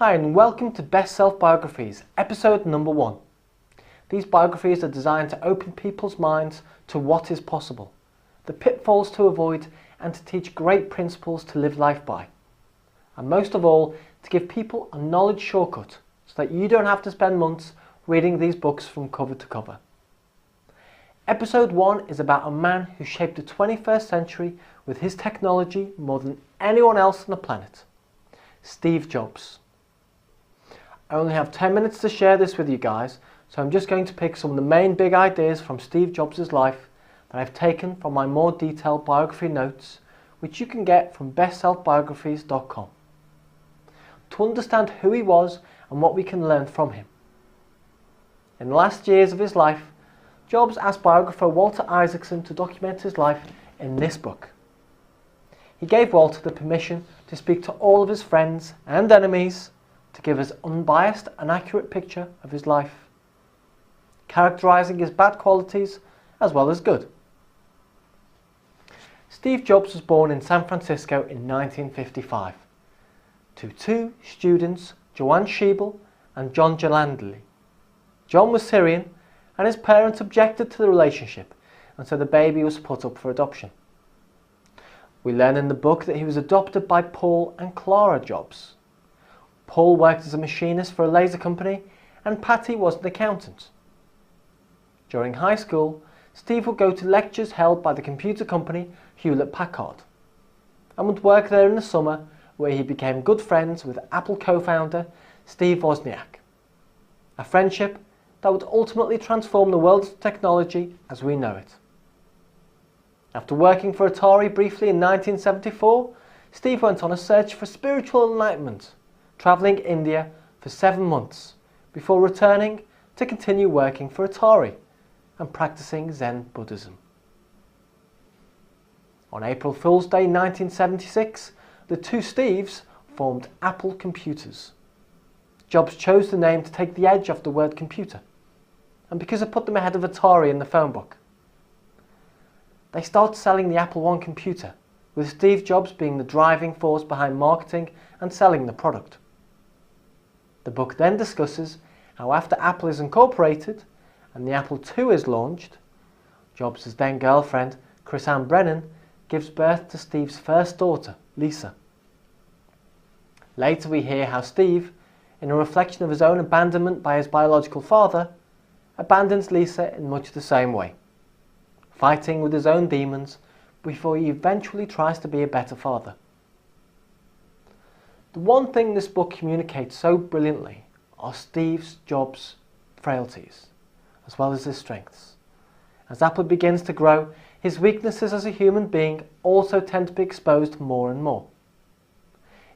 Hi and welcome to BestSelf Biographies, episode number 1. These biographies are designed to open people's minds to what is possible, the pitfalls to avoid, and to teach great principles to live life by. And most of all, to give people a knowledge shortcut so that you don't have to spend months reading these books from cover to cover. Episode 1 is about a man who shaped the 21st century with his technology more than anyone else on the planet. Steve Jobs. I only have 10 minutes to share this with you guys, so I'm just going to pick some of the main big ideas from Steve Jobs' life that I've taken from my more detailed biography notes, which you can get from bestselfbiographies.com. To understand who he was and what we can learn from him. In the last years of his life, Jobs asked biographer Walter Isaacson to document his life in this book. He gave Walter the permission to speak to all of his friends and enemies to give us unbiased and accurate picture of his life, characterizing his bad qualities as well as good. Steve Jobs was born in San Francisco in 1955 to two students, Joanne Schiebel and John Jalandli. John was Syrian and his parents objected to the relationship, and so the baby was put up for adoption. We learn in the book that he was adopted by Paul and Clara Jobs. Paul worked as a machinist for a laser company and Patty was an accountant. During high school, Steve would go to lectures held by the computer company Hewlett-Packard and would work there in the summer, where he became good friends with Apple co-founder Steve Wozniak. A friendship that would ultimately transform the world of technology as we know it. After working for Atari briefly in 1974, Steve went on a search for spiritual enlightenment, travelling India for 7 months before returning to continue working for Atari and practicing Zen Buddhism. On April Fool's Day 1976, the two Steves formed Apple Computers. Jobs chose the name to take the edge off the word computer, and because it put them ahead of Atari in the phone book. They started selling the Apple I computer, with Steve Jobs being the driving force behind marketing and selling the product. The book then discusses how after Apple is incorporated and the Apple II is launched, Jobs' then girlfriend, Chris Ann Brennan, gives birth to Steve's first daughter, Lisa. Later we hear how Steve, in a reflection of his own abandonment by his biological father, abandons Lisa in much the same way, fighting with his own demons before he eventually tries to be a better father. The one thing this book communicates so brilliantly are Steve Jobs' frailties, as well as his strengths. As Apple begins to grow, his weaknesses as a human being also tend to be exposed more and more.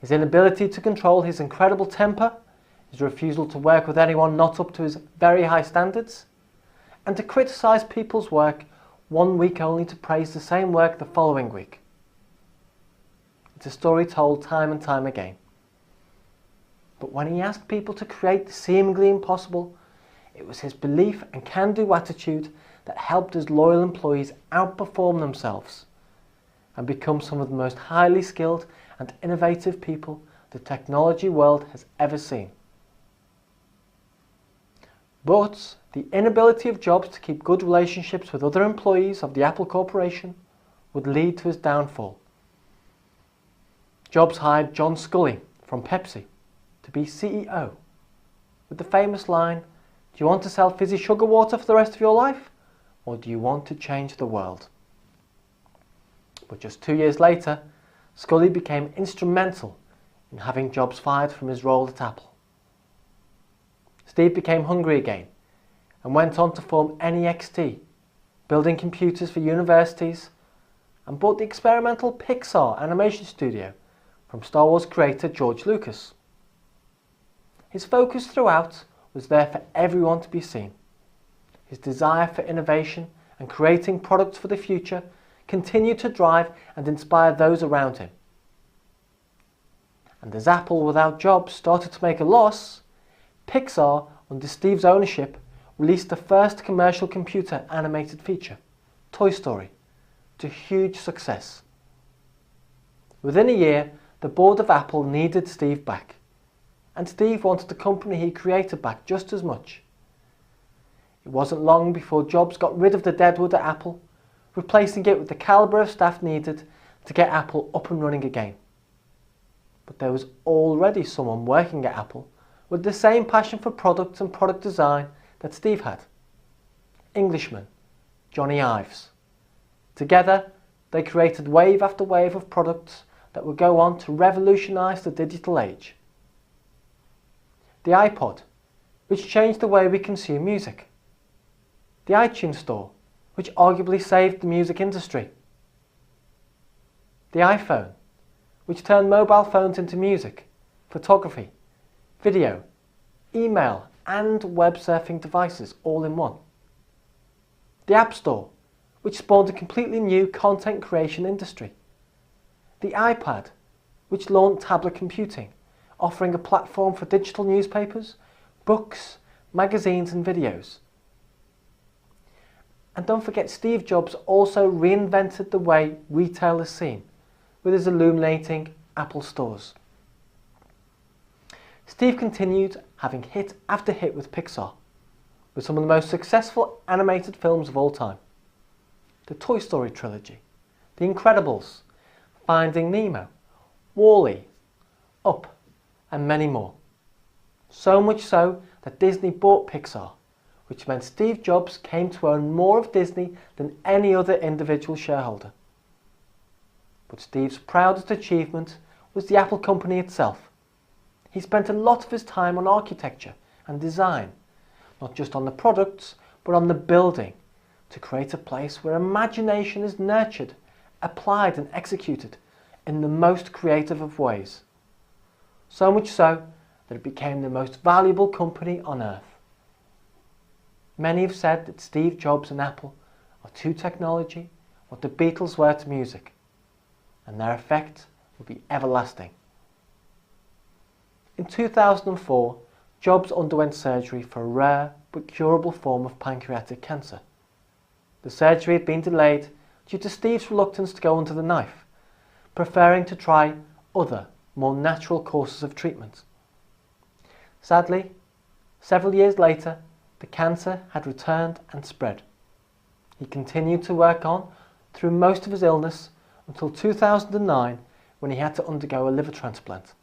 His inability to control his incredible temper, his refusal to work with anyone not up to his very high standards, and to criticise people's work one week only to praise the same work the following week. It's a story told time and time again. But when he asked people to create the seemingly impossible, it was his belief and can-do attitude that helped his loyal employees outperform themselves and become some of the most highly skilled and innovative people the technology world has ever seen. But the inability of Jobs to keep good relationships with other employees of the Apple Corporation would lead to his downfall. Jobs hired John Sculley from Pepsi to be CEO, with the famous line, "Do you want to sell fizzy sugar water for the rest of your life, or do you want to change the world?" But just 2 years later, Sculley became instrumental in having Jobs fired from his role at Apple. Steve became hungry again and went on to form NEXT, building computers for universities, and bought the experimental Pixar animation studio from Star Wars creator George Lucas. His focus throughout was there for everyone to be seen. His desire for innovation and creating products for the future continued to drive and inspire those around him. And as Apple without Jobs started to make a loss, Pixar, under Steve's ownership, released the first commercial computer animated feature, Toy Story, to huge success. Within a year, the board of Apple needed Steve back, and Steve wanted the company he created back just as much. It wasn't long before Jobs got rid of the deadwood at Apple, replacing it with the calibre of staff needed to get Apple up and running again. But there was already someone working at Apple with the same passion for products and product design that Steve had. Englishman Johnny Ives. Together, they created wave after wave of products that would go on to revolutionise the digital age. The iPod, which changed the way we consume music. The iTunes Store, which arguably saved the music industry. The iPhone, which turned mobile phones into music, photography, video, email and web surfing devices all in one. The App Store, which spawned a completely new content creation industry. The iPad, which launched tablet computing, offering a platform for digital newspapers, books, magazines and videos. And don't forget, Steve Jobs also reinvented the way retail is seen with his illuminating Apple stores. Steve continued having hit after hit with Pixar, with some of the most successful animated films of all time. The Toy Story trilogy, The Incredibles, Finding Nemo, WALL-E, Up, and many more. So much so that Disney bought Pixar, which meant Steve Jobs came to own more of Disney than any other individual shareholder. But Steve's proudest achievement was the Apple company itself. He spent a lot of his time on architecture and design, not just on the products, but on the building, to create a place where imagination is nurtured, applied and executed in the most creative of ways. So much so that it became the most valuable company on earth. Many have said that Steve Jobs and Apple are to technology what the Beatles were to music, and their effect will be everlasting. In 2004, Jobs underwent surgery for a rare but curable form of pancreatic cancer. The surgery had been delayed due to Steve's reluctance to go under the knife, preferring to try other, more natural courses of treatment. Sadly, several years later, the cancer had returned and spread. He continued to work on through most of his illness until 2009, when he had to undergo a liver transplant.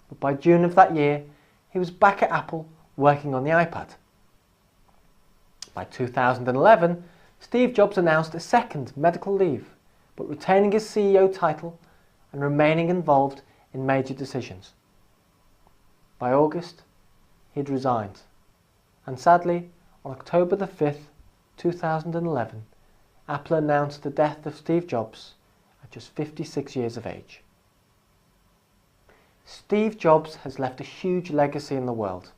But by June of that year, he was back at Apple working on the iPad. By 2011, Steve Jobs announced a second medical leave, but retaining his CEO title and remaining involved in major decisions. By August, he had resigned, and sadly, on October the 5th, 2011, Apple announced the death of Steve Jobs at just 56 years of age. Steve Jobs has left a huge legacy in the world.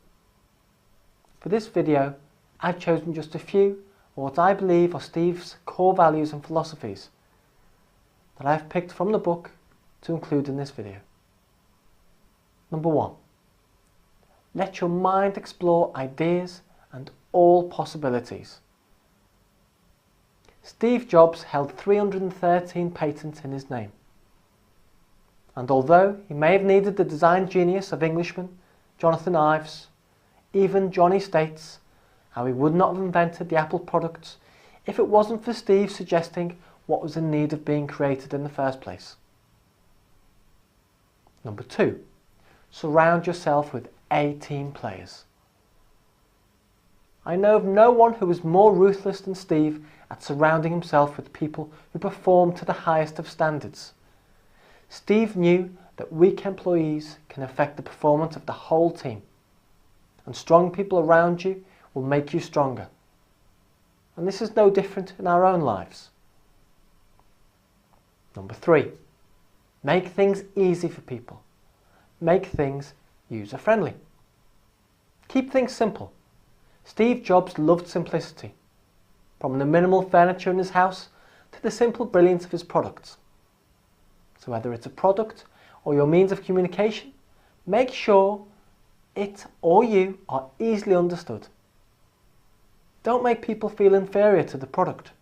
For this video, I've chosen just a few of what I believe are Steve's core values and philosophies that I've picked from the book to include in this video. Number 1. Let your mind explore ideas and all possibilities. Steve Jobs held 313 patents in his name. And although he may have needed the design genius of Englishman Jonathan Ives, even Johnny states how he would not have invented the Apple products if it wasn't for Steve suggesting what was in need of being created in the first place. Number 2. Surround yourself with A-team players. I know of no one who was more ruthless than Steve at surrounding himself with people who perform to the highest of standards. Steve knew that weak employees can affect the performance of the whole team, and strong people around you will make you stronger. And this is no different in our own lives. Number 3. Make things easy for people. Make things user-friendly. Keep things simple. Steve Jobs loved simplicity, from the minimal furniture in his house to the simple brilliance of his products. So whether it's a product or your means of communication, make sure it or you are easily understood. Don't make people feel inferior to the product.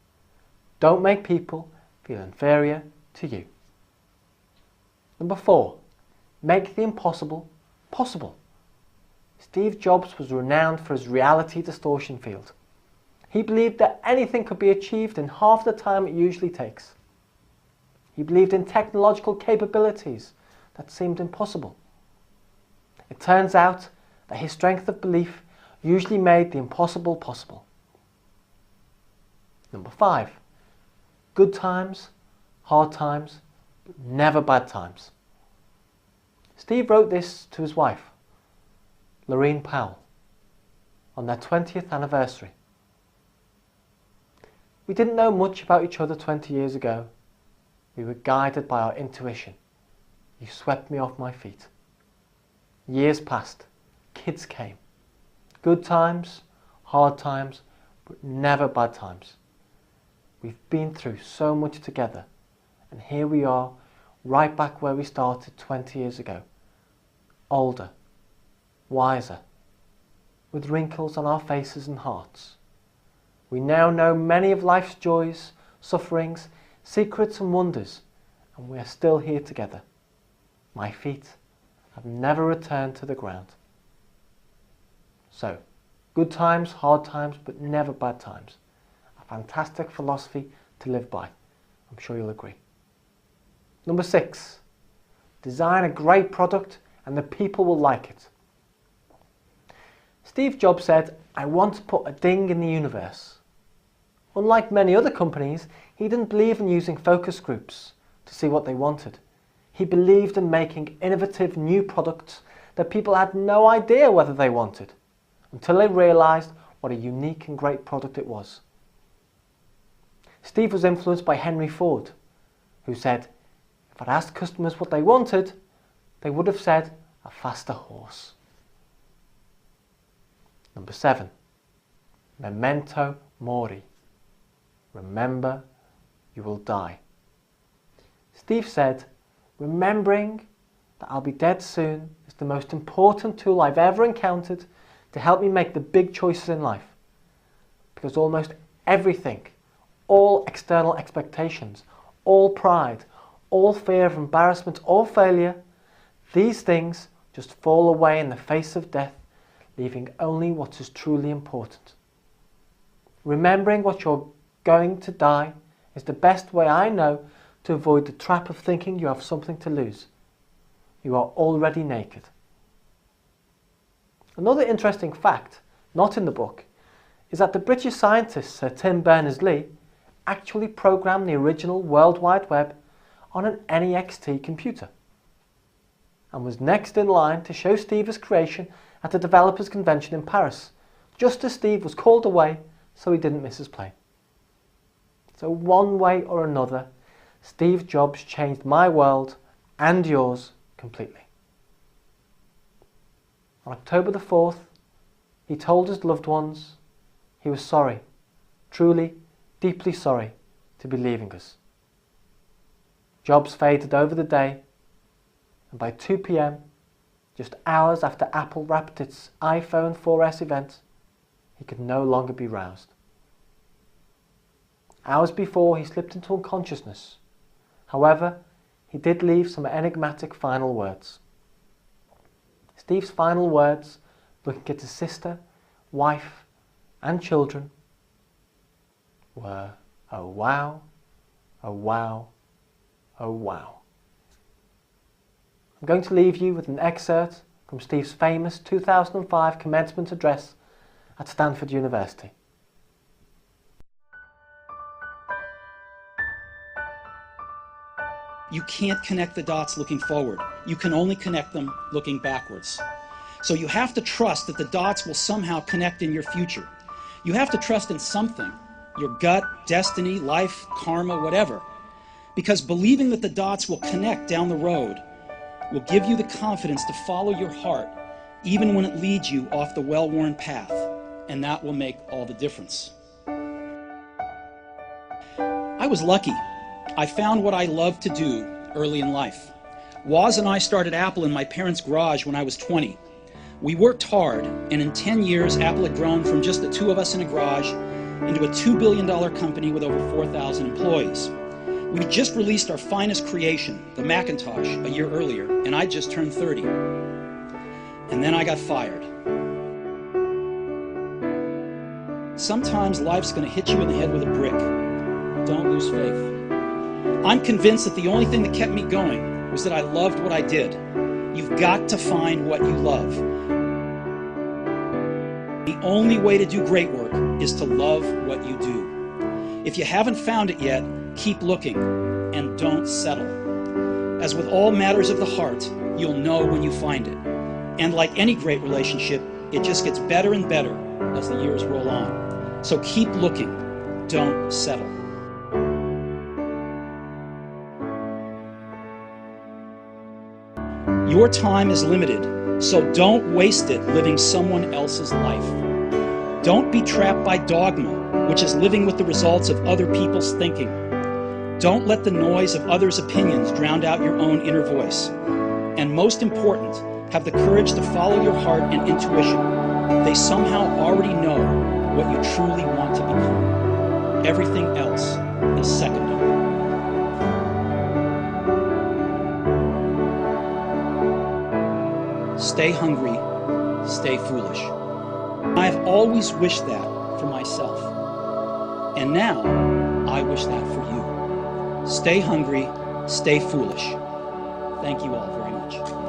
Don't make people feel inferior to you. Number 4. Make the impossible possible. Steve Jobs was renowned for his reality distortion field. He believed that anything could be achieved in half the time it usually takes. He believed in technological capabilities that seemed impossible. It turns out that his strength of belief usually made the impossible possible. Number 5. Good times, hard times, but never bad times. Steve wrote this to his wife, Lorraine Powell, on their 20th anniversary. We didn't know much about each other 20 years ago. We were guided by our intuition. You swept me off my feet. Years passed. Kids came. Good times, hard times, but never bad times. We've been through so much together, and here we are, right back where we started 20 years ago. Older, wiser, with wrinkles on our faces and hearts. We now know many of life's joys, sufferings, secrets and wonders, and we are still here together. My feet have never returned to the ground. So, good times, hard times, but never bad times. A fantastic philosophy to live by. I'm sure you'll agree. Number 6. Design a great product and the people will like it. Steve Jobs said, "I want to put a ding in the universe." Unlike many other companies, he didn't believe in using focus groups to see what they wanted. He believed in making innovative new products that people had no idea whether they wanted, until they realized what a unique and great product it was. Steve was influenced by Henry Ford, who said, "If I'd asked customers what they wanted, they would have said a faster horse." Number 7. Memento mori. Remember, you will die. Steve said, "Remembering that I'll be dead soon is the most important tool I've ever encountered to help me make the big choices in life. Because almost everything, all external expectations, all pride, all fear of embarrassment or failure, these things just fall away in the face of death, leaving only what is truly important. Remembering what you're going to die is the best way I know to avoid the trap of thinking you have something to lose. You are already naked." Another interesting fact, not in the book, is that the British scientist Sir Tim Berners-Lee actually programmed the original World Wide Web on an NEXT computer and was next in line to show Steve his creation at the developers convention in Paris, just as Steve was called away so he didn't miss his plane. So one way or another, Steve Jobs changed my world and yours completely. On October the 4th, he told his loved ones he was sorry, truly, deeply sorry to be leaving us. Jobs faded over the day, and by 2 p.m, just hours after Apple wrapped its iPhone 4S event, he could no longer be roused. Hours before, he slipped into unconsciousness. However, he did leave some enigmatic final words. Steve's final words, looking at his sister, wife, and children, were, "Oh wow, oh wow, oh wow." I'm going to leave you with an excerpt from Steve's famous 2005 commencement address at Stanford University. You can't connect the dots looking forward. You can only connect them looking backwards. So you have to trust that the dots will somehow connect in your future. You have to trust in something, your gut, destiny, life, karma, whatever. Because believing that the dots will connect down the road will give you the confidence to follow your heart, even when it leads you off the well-worn path. And that will make all the difference. I was lucky. I found what I loved to do early in life. Woz and I started Apple in my parents' garage when I was 20. We worked hard, and in 10 years, Apple had grown from just the two of us in a garage into a $2 billion company with over 4,000 employees. We just released our finest creation, the Macintosh, a year earlier, and I just turned 30. and then I got fired. Sometimes life's going to hit you in the head with a brick. Don't lose faith. I'm convinced that the only thing that kept me going was that I loved what I did. You've got to find what you love. The only way to do great work is to love what you do. If you haven't found it yet, keep looking and don't settle. As with all matters of the heart, you'll know when you find it. And like any great relationship, it just gets better and better as the years roll on. So keep looking, don't settle. Your time is limited, so don't waste it living someone else's life. Don't be trapped by dogma, which is living with the results of other people's thinking. Don't let the noise of others' opinions drown out your own inner voice. And most important, have the courage to follow your heart and intuition. They somehow already know what you truly want to become. Everything else is secondary. Stay hungry, stay foolish. I've always wished that for myself. And now, I wish that for you. Stay hungry, stay foolish. Thank you all very much.